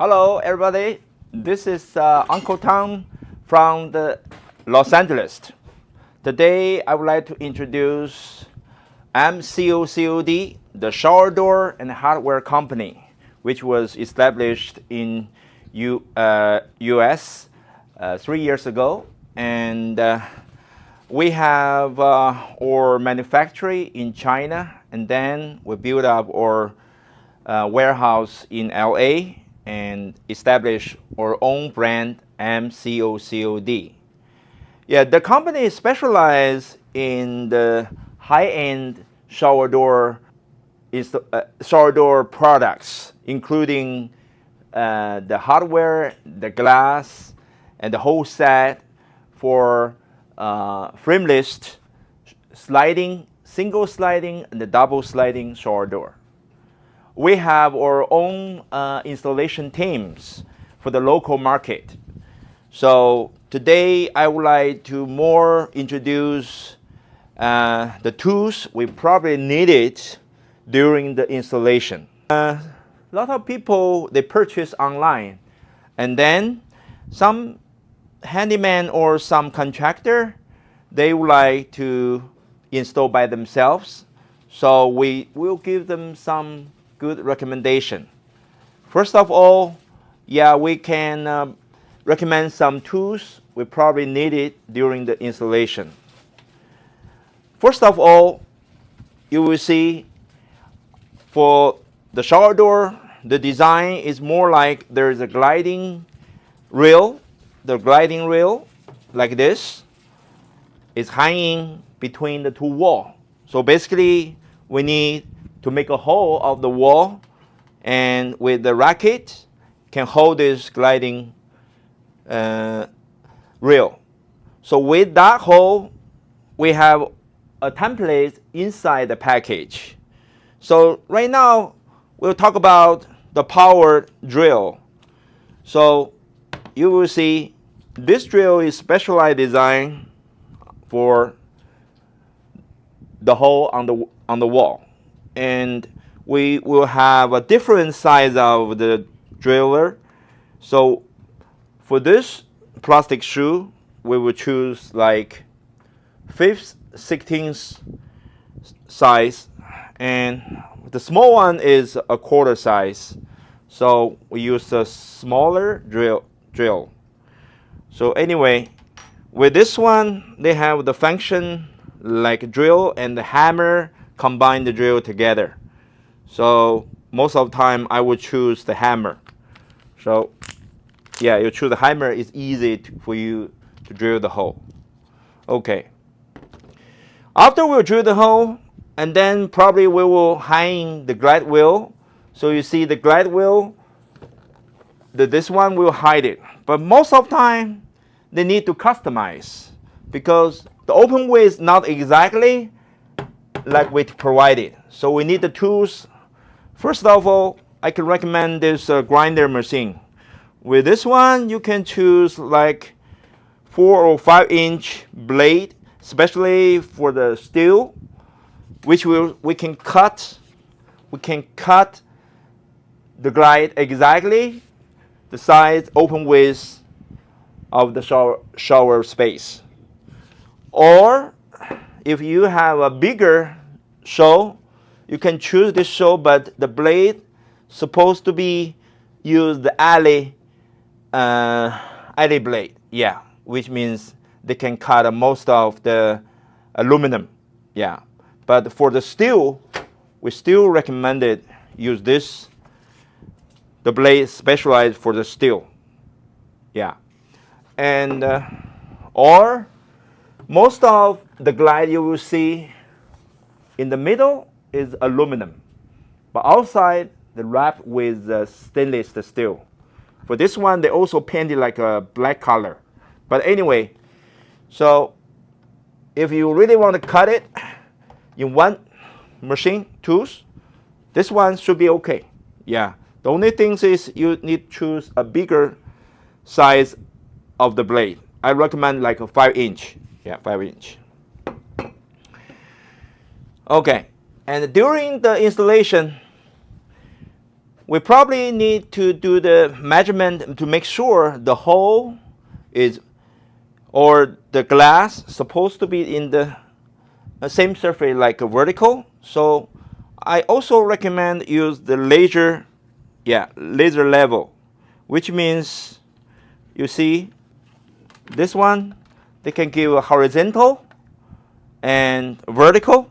Hello, everybody. This is Uncle Tom from Los Angeles. Today, I would like to introduce Mcocod, the shower door and hardware company, which was established in U.S. 3 years ago, and we have our manufacturing in China, and then we build up our warehouse in LA and establish our own brand, Mcocod. Yeah, the company specializes in the high-end shower door products, including the hardware, the glass, and the whole set for frameless sliding, single sliding, and the double sliding shower door. We have our own installation teams for the local market. So today I would like to more introduce the tools we probably needed during the installation. A lot of people, they purchase online, and then some handyman or some contractor, they would like to install by themselves. So we will give them some good recommendation. First of all, yeah, we can recommend some tools we probably needed during the installation. First of all, you will see for the shower door, the design is more like there is a gliding rail. The gliding rail, like this, is hanging between the two walls. So basically, we need to make a hole of the wall, and with the racket can hold this gliding rail. So with that hole, we have a template inside the package. So right now, we'll talk about the power drill. So you will see this drill is specialized design for the hole on the wall. And we will have a different size of the driller. So for this plastic shoe, we will choose like 5/16 size, and the small one is a quarter size. So we use a smaller drill. So anyway, with this one, they have the function like drill and the hammer combine the drill together. So most of the time I would choose the hammer. So yeah, you choose the hammer, it's easy for you to drill the hole. Okay. After we drill the hole, and then probably we will hang the glide wheel. So you see the glide wheel, this one will hide it. But most of the time, they need to customize because the open way is not exactly like we provided. So we need the tools. First of all, I can recommend this grinder machine. With this one, you can choose like 4 or 5 inch blade, especially for the steel, which we can cut the glide exactly the size open width of the shower space. Or if you have a bigger show, you can choose this show, but the blade supposed to be use the alley blade, yeah, which means they can cut most of the aluminum, yeah. But for the steel, we still recommended use this, the blade specialized for the steel, yeah. And or most of the glide you will see in the middle is aluminum, but outside they wrap with stainless steel. For this one, they also painted like a black color. But anyway, so if you really want to cut it in one machine tools, this one should be okay. Yeah. The only thing is you need to choose a bigger size of the blade. I recommend like a 5 inch. Yeah, 5 inch. Okay. And during the installation, We probably need to do the measurement to make sure the hole is, or the glass supposed to be in the same surface like a vertical. So I also recommend use the laser level, which means you see this one, they can give a horizontal and vertical.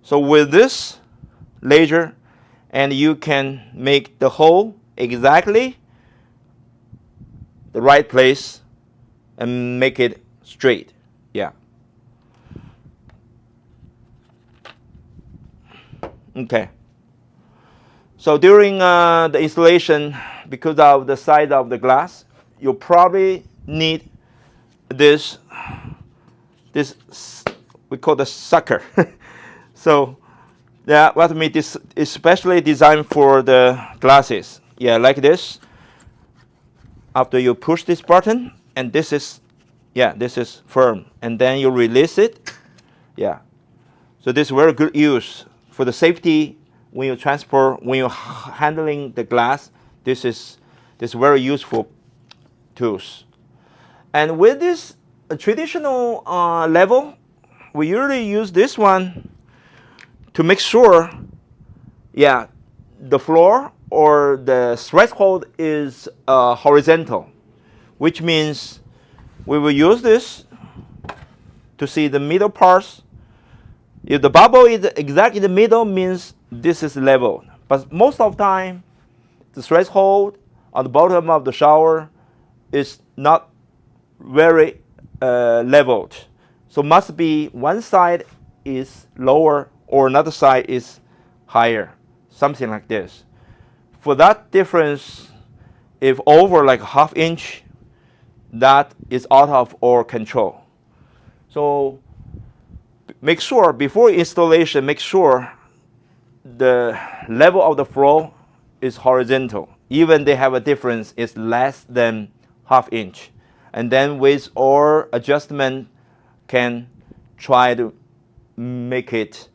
So with this laser, and you can make the hole exactly the right place and make it straight. Yeah. Okay. So during the installation, because of the size of the glass, you probably need this we call the sucker. So yeah, what I mean, this is specially designed for the glasses. Yeah, like this. After you push this button, and this is firm, and then you release it. Yeah. So this is very good use for the safety when you transport, when you're handling the glass. This is very useful tools. And with this traditional level, we usually use this one to make sure, the floor or the threshold is horizontal, which means we will use this to see the middle parts. If the bubble is exactly in the middle, means this is level. But most of the time, the threshold on the bottom of the shower is not very leveled. So must be one side is lower or another side is higher, something like this. For that difference, if over like ½ inch, that is out of our control. So make sure before installation, make sure the level of the floor is horizontal. Even they have a difference, is less than ½ inch. And then with our adjustment, can try to make it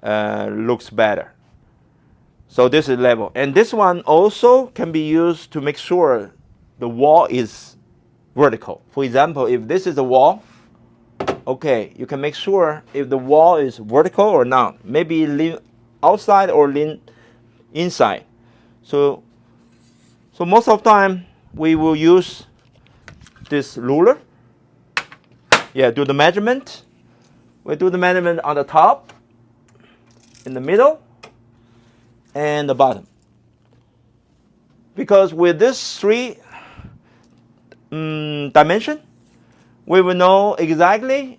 looks better. So this is level. And this one also can be used to make sure the wall is vertical. For example, if this is a wall, okay, you can make sure if the wall is vertical or not. Maybe lean outside or lean inside. So most of the time we will use this ruler. Yeah, do the measurement. We do the measurement on the top, in the middle, and the bottom. Because with this three dimension, we will know exactly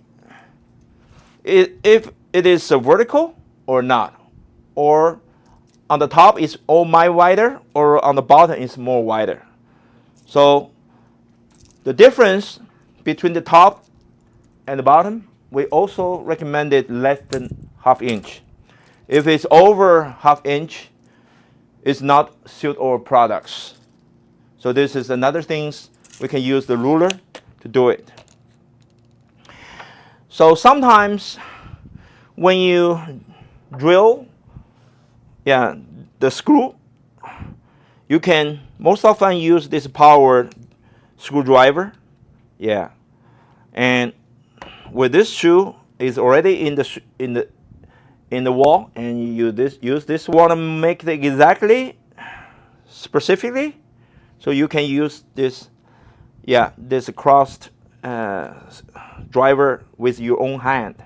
if it is vertical or not, or on the top is all my wider, or on the bottom is more wider. So the difference between the top and the bottom, we also recommended less than ½ inch. If it's over ½ inch, it's not suit our products. So this is another things we can use the ruler to do it. So sometimes when you drill the screw, you can most often use this power screwdriver. Yeah. And with this shoe is already in the wall, and you use this. Want to make it exactly specifically, so you can use this crossed driver with your own hand.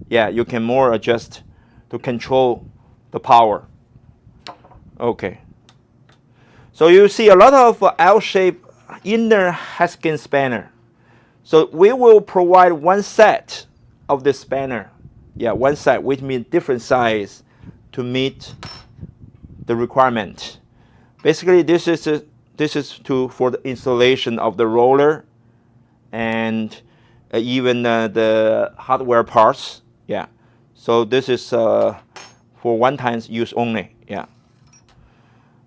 Yeah, you can more adjust to control the power. Okay. So you see a lot of L-shaped inner Haskin spanner. So we will provide one set of the spanner. Yeah, one set, which means different size to meet the requirement. Basically, this is for the installation of the roller and even the hardware parts. Yeah. So this is for one-time use only. Yeah.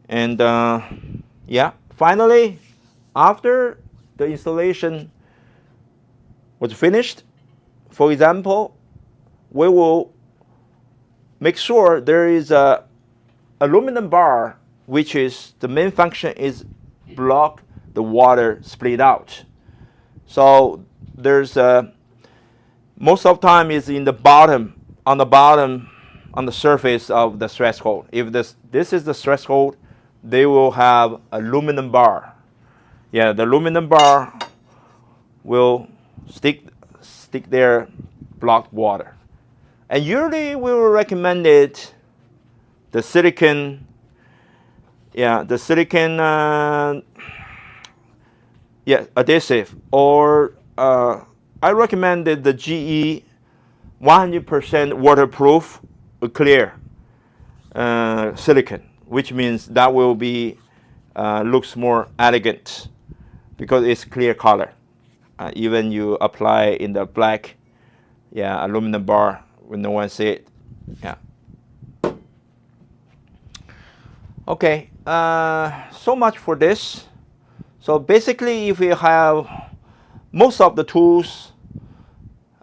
And finally, after the installation was finished, for example, we will make sure there is a aluminum bar which is the main function is block the water split out. So there's most of the time is in the bottom, on the surface of the threshold. If this is the threshold, they will have aluminum bar. Yeah, the aluminum bar will stick there, block water. And usually we will recommend it the silicon, adhesive, or I recommended the GE 100% waterproof clear silicon, which means that will be looks more elegant because it's clear color. Even you apply in the black, aluminum bar when no one see it. Yeah. Okay. So much for this. So basically, if you have most of the tools,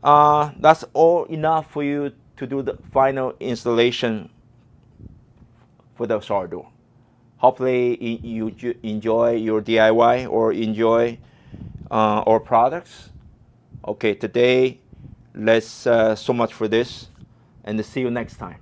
that's all enough for you to do the final installation for the shower door. Hopefully you enjoy your DIY or enjoy our products. Okay, today let's so much for this, and see you next time.